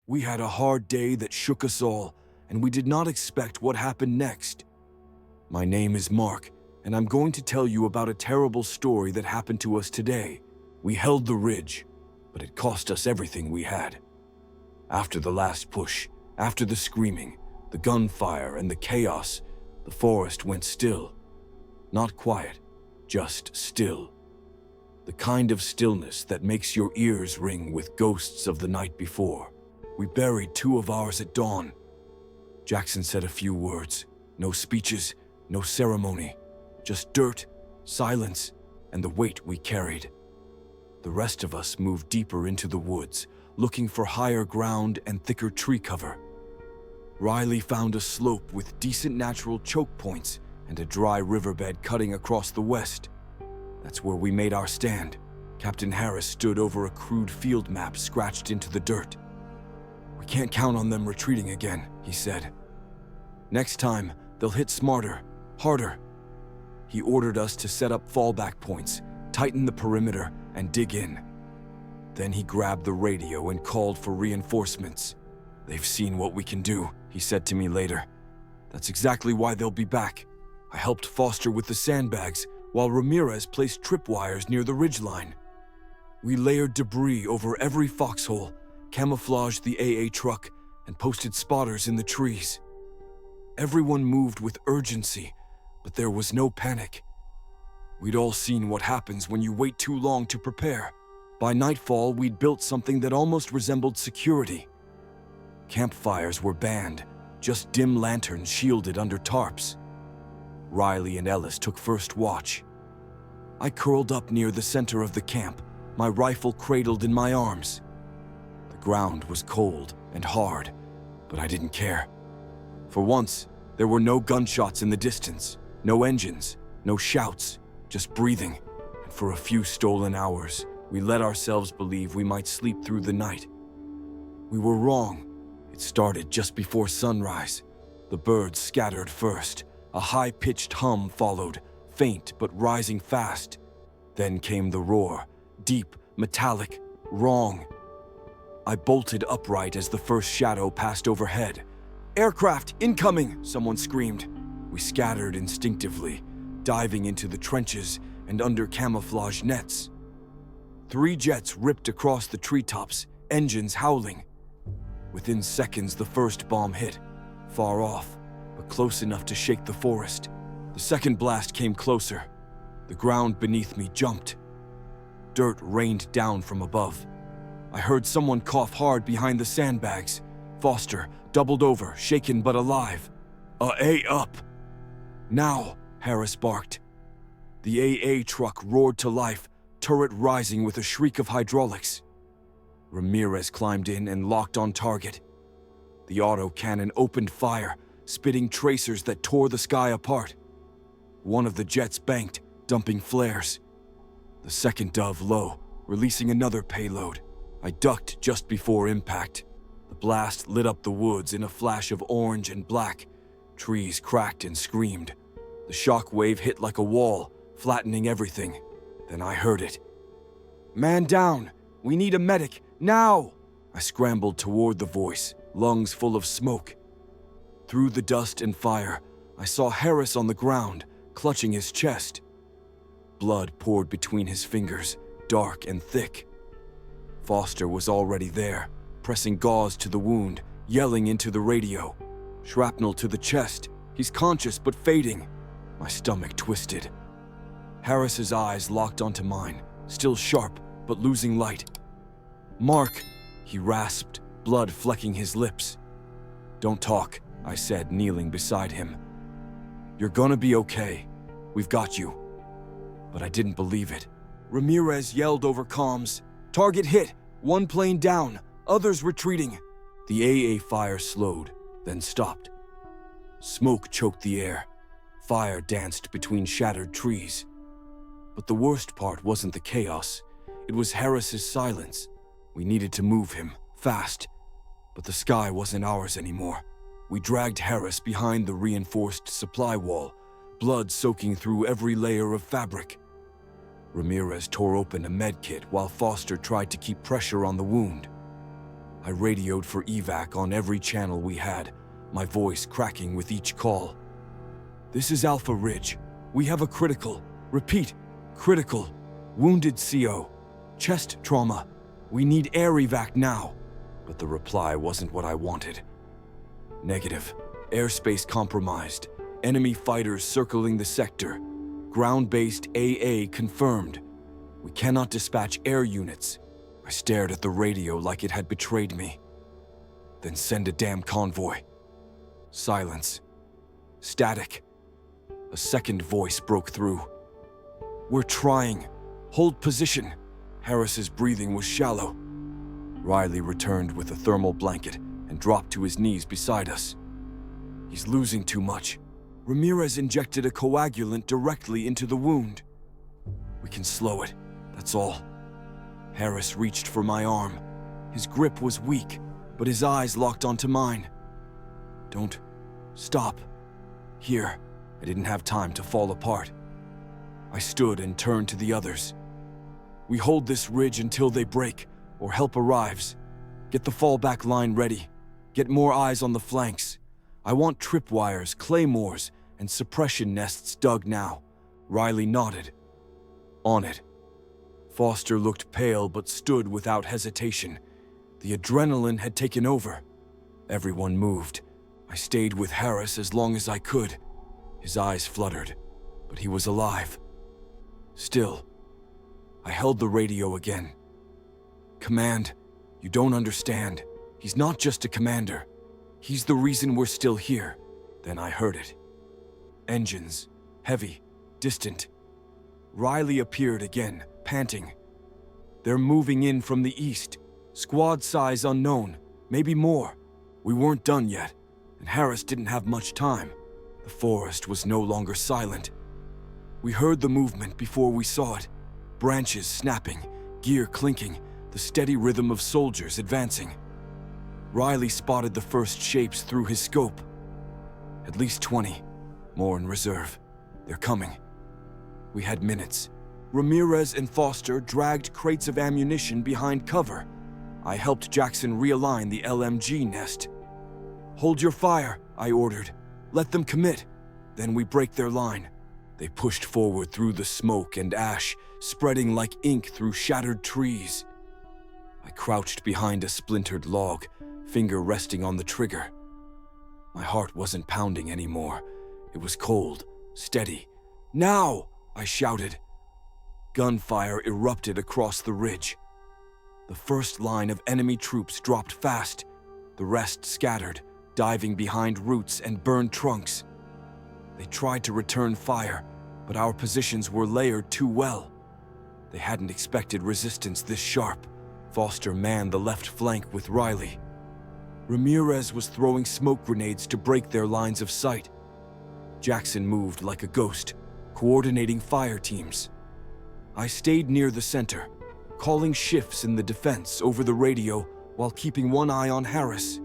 We had a hard day that shook us all, and we did not expect what happened next. My name is Mark, and I'm going to tell you about a terrible story that happened to us today. We held the ridge, but it cost us everything we had. After the last push, after the screaming, the gunfire, and the chaos, the forest went still. Not quiet, just still. The kind of stillness that makes your ears ring with ghosts of the night before. We buried 2 of ours at dawn. Jackson said a few words. No speeches, no ceremony. Just dirt, silence, and the weight we carried. The rest of us moved deeper into the woods, looking for higher ground and thicker tree cover. Riley found a slope with decent natural choke points and a dry riverbed cutting across the west. That's where we made our stand. Captain Harris stood over a crude field map scratched into the dirt. "We can't count on them retreating again," he said. "Next time, they'll hit smarter, harder." He ordered us to set up fallback points, tighten the perimeter, and dig in. Then he grabbed the radio and called for reinforcements. "They've seen what we can do," he said to me later. "That's exactly why they'll be back. I helped Foster with the sandbags, while Ramirez placed tripwires near the ridgeline. We layered debris over every foxhole, camouflaged the AA truck, and posted spotters in the trees. Everyone moved with urgency, but there was no panic. We'd all seen what happens when you wait too long to prepare. By nightfall, we'd built something that almost resembled security. Campfires were banned, just dim lanterns shielded under tarps. Riley and Ellis took first watch. I curled up near the center of the camp, my rifle cradled in my arms. The ground was cold and hard, but I didn't care. For once, there were no gunshots in the distance, no engines, no shouts, just breathing, and for a few stolen hours, we let ourselves believe we might sleep through the night. We were wrong. It started just before sunrise. The birds scattered first. A high-pitched hum followed, faint but rising fast. Then came the roar, deep, metallic, wrong. I bolted upright as the first shadow passed overhead. "Aircraft incoming!" someone screamed. We scattered instinctively, diving into the trenches and under camouflage nets. 3 jets ripped across the treetops, engines howling. Within seconds, the first bomb hit, far off, but close enough to shake the forest. The second blast came closer. The ground beneath me jumped. Dirt rained down from above. I heard someone cough hard behind the sandbags. Foster doubled over, shaken but alive. "A up!" "Now!" Harris barked. The AA truck roared to life, turret rising with a shriek of hydraulics. Ramirez climbed in and locked on target. The autocannon opened fire, spitting tracers that tore the sky apart. One of the jets banked, dumping flares. The second dove low, releasing another payload. I ducked just before impact. The blast lit up the woods in a flash of orange and black. Trees cracked and screamed. The shock wave hit like a wall, flattening everything. Then I heard it. "Man down! We need a medic, now!" I scrambled toward the voice, lungs full of smoke. Through the dust and fire, I saw Harris on the ground, clutching his chest. Blood poured between his fingers, dark and thick. Foster was already there, pressing gauze to the wound, yelling into the radio. "Shrapnel to the chest. He's conscious but fading." My stomach twisted. Harris's eyes locked onto mine, still sharp but losing light. "Mark," he rasped, blood flecking his lips. "Don't talk," I said, kneeling beside him. "You're gonna be okay. We've got you." But I didn't believe it. Ramirez yelled over comms. "Target hit! 1 plane down! Others retreating!" The AA fire slowed, then stopped. Smoke choked the air. Fire danced between shattered trees. But the worst part wasn't the chaos. It was Harris's silence. We needed to move him, fast. But the sky wasn't ours anymore. We dragged Harris behind the reinforced supply wall, blood soaking through every layer of fabric. Ramirez tore open a med kit while Foster tried to keep pressure on the wound. I radioed for evac on every channel we had, my voice cracking with each call. "This is Alpha Ridge. We have a critical, repeat, critical, wounded CO, chest trauma. We need air evac now." But the reply wasn't what I wanted. "Negative. Airspace compromised. Enemy fighters circling the sector. Ground-based AA confirmed. We cannot dispatch air units." I stared at the radio like it had betrayed me. "Then send a damn convoy." Silence. Static. A second voice broke through. "We're trying. Hold position." Harris's breathing was shallow. Riley returned with a thermal blanket and dropped to his knees beside us. "He's losing too much. Ramirez injected a coagulant directly into the wound. We can slow it, that's all." Harris reached for my arm. His grip was weak, but his eyes locked onto mine. "Don't stop. Here." I didn't have time to fall apart. I stood and turned to the others. "We hold this ridge until they break, or help arrives. Get the fallback line ready. Get more eyes on the flanks. I want tripwires, claymores, and suppression nests dug now." Riley nodded. "On it." Foster looked pale but stood without hesitation. The adrenaline had taken over. Everyone moved. I stayed with Harris as long as I could. His eyes fluttered, but he was alive. Still, I held the radio again. "Command, you don't understand. He's not just a commander. He's the reason we're still here." Then I heard it. Engines, heavy, distant. Riley appeared again, panting. "They're moving in from the east. Squad size unknown, maybe more. We weren't done yet, and Harris didn't have much time." The forest was no longer silent. We heard the movement before we saw it. Branches snapping, gear clinking, the steady rhythm of soldiers advancing. Riley spotted the first shapes through his scope. At least 20, more in reserve. They're coming. We had minutes. Ramirez and Foster dragged crates of ammunition behind cover. I helped Jackson realign the LMG nest. "Hold your fire," I ordered. "Let them commit. Then we break their line." They pushed forward through the smoke and ash, spreading like ink through shattered trees. I crouched behind a splintered log, finger resting on the trigger. My heart wasn't pounding anymore. It was cold, steady. "Now!" I shouted. Gunfire erupted across the ridge. The first line of enemy troops dropped fast. The rest scattered, diving behind roots and burned trunks. They tried to return fire, but our positions were layered too well. They hadn't expected resistance this sharp. Foster manned the left flank with Riley. Ramirez was throwing smoke grenades to break their lines of sight. Jackson moved like a ghost, coordinating fire teams. I stayed near the center, calling shifts in the defense over the radio while keeping one eye on Harris.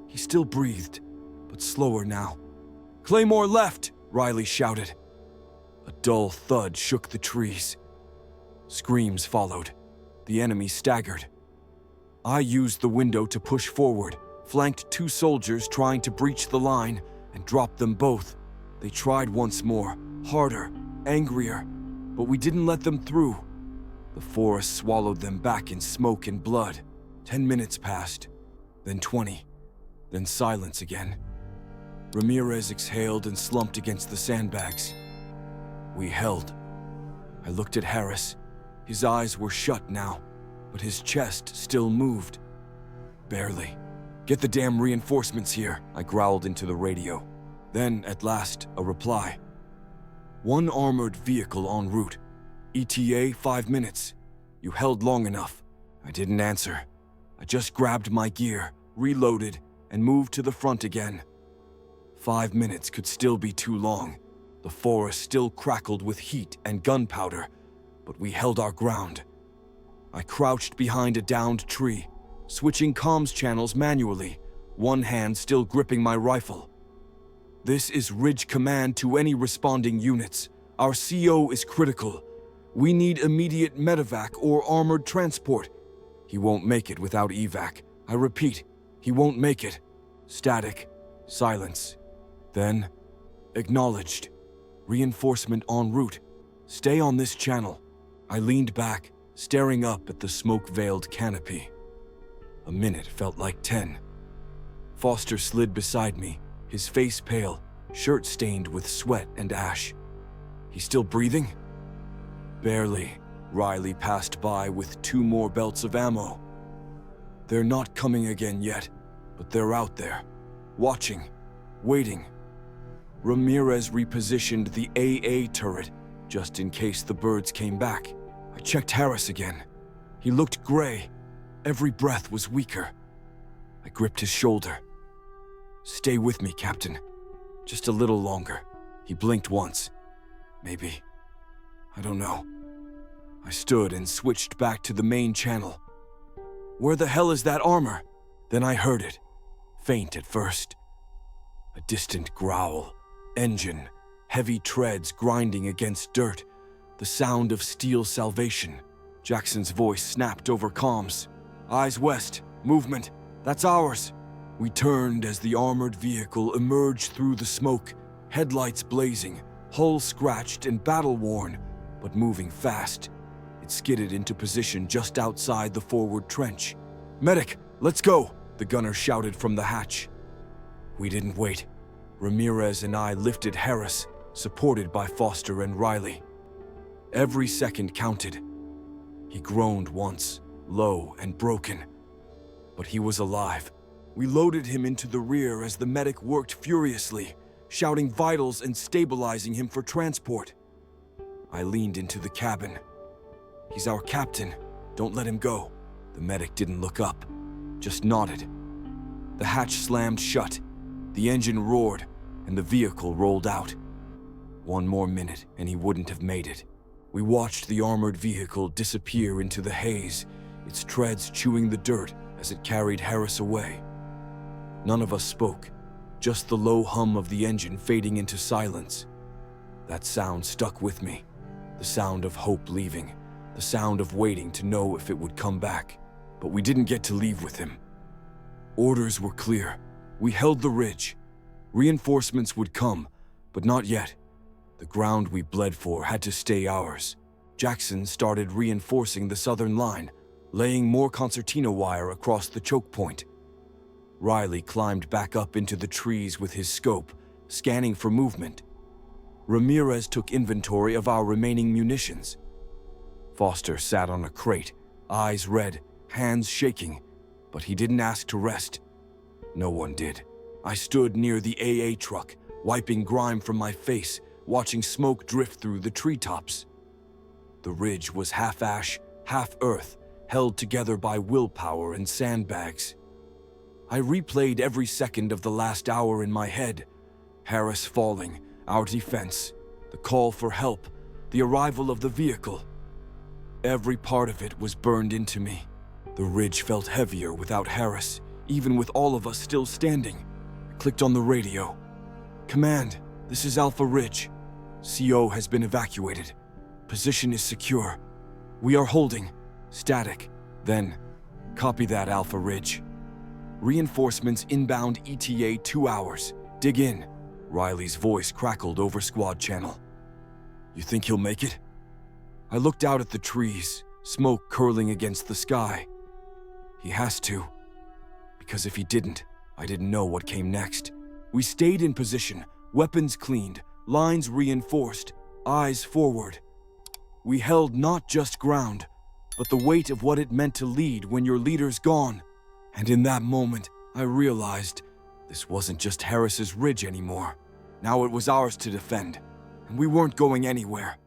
He still breathed, but slower now. "Claymore left!" Riley shouted. A dull thud shook the trees. Screams followed. The enemy staggered. I used the window to push forward, flanked 2 soldiers trying to breach the line, and dropped them both. They tried once more, harder, angrier, but we didn't let them through. The forest swallowed them back in smoke and blood. 10 minutes passed, then 20, then silence again. Ramirez exhaled and slumped against the sandbags. We held. I looked at Harris. His eyes were shut now, but his chest still moved. Barely. "Get the damn reinforcements here," I growled into the radio. Then, at last, a reply. "1 armored vehicle en route. ETA 5 minutes. You held long enough." I didn't answer. I just grabbed my gear, reloaded, and moved to the front again. 5 minutes could still be too long. The forest still crackled with heat and gunpowder, but we held our ground. I crouched behind a downed tree, switching comms channels manually, one hand still gripping my rifle. "This is Ridge Command to any responding units. Our CO is critical. We need immediate medevac or armored transport. He won't make it without evac. I repeat, he won't make it. Static. Silence. Then, acknowledged. Reinforcement en route. Stay on this channel. I leaned back, staring up at the smoke-veiled canopy. A minute felt like 10. Foster slid beside me, his face pale, shirt stained with sweat and ash. He still breathing? Barely. Riley passed by with 2 more belts of ammo. They're not coming again yet, but they're out there, watching, waiting. Ramirez repositioned the AA turret just in case the birds came back. I checked Harris again. He looked gray. Every breath was weaker. I gripped his shoulder. Stay with me, Captain. Just a little longer. He blinked once. Maybe. I don't know. I stood and switched back to the main channel. Where the hell is that armor? Then I heard it. Faint at first. A distant growl. Engine. Heavy treads grinding against dirt. The sound of steel salvation. Jackson's voice snapped over comms. Eyes west. Movement. That's ours. We turned as the armored vehicle emerged through the smoke. Headlights blazing. Hull scratched and battle-worn, but moving fast. It skidded into position just outside the forward trench. Medic, let's go, the gunner shouted from the hatch. We didn't wait. Ramirez and I lifted Harris, supported by Foster and Riley. Every second counted. He groaned once, low and broken. But he was alive. We loaded him into the rear as the medic worked furiously, shouting vitals and stabilizing him for transport. I leaned into the cabin. He's our captain. Don't let him go. The medic didn't look up, just nodded. The hatch slammed shut. The engine roared, and the vehicle rolled out. 1 more minute, and he wouldn't have made it. We watched the armored vehicle disappear into the haze, its treads chewing the dirt as it carried Harris away. None of us spoke, just the low hum of the engine fading into silence. That sound stuck with me, the sound of hope leaving, the sound of waiting to know if it would come back. But we didn't get to leave with him. Orders were clear. We held the ridge. Reinforcements would come, but not yet. The ground we bled for had to stay ours. Jackson started reinforcing the southern line, laying more concertina wire across the choke point. Riley climbed back up into the trees with his scope, scanning for movement. Ramirez took inventory of our remaining munitions. Foster sat on a crate, eyes red, hands shaking, but he didn't ask to rest. No one did. I stood near the AA truck, wiping grime from my face, watching smoke drift through the treetops. The ridge was half ash, half earth, held together by willpower and sandbags. I replayed every second of the last hour in my head. Harris falling, our defense, the call for help, the arrival of the vehicle. Every part of it was burned into me. The ridge felt heavier without Harris, even with all of us still standing. I clicked on the radio. Command, this is Alpha Ridge. CO has been evacuated. Position is secure. We are holding. Static. Then, copy that, Alpha Ridge. Reinforcements inbound ETA 2 hours. Dig in. Riley's voice crackled over squad channel. You think he'll make it? I looked out at the trees, smoke curling against the sky. He has to. Because if he didn't, I didn't know what came next. We stayed in position, weapons cleaned, lines reinforced, eyes forward. We held not just ground, but the weight of what it meant to lead when your leader's gone. And in that moment, I realized this wasn't just Harris's ridge anymore. Now it was ours to defend, and we weren't going anywhere.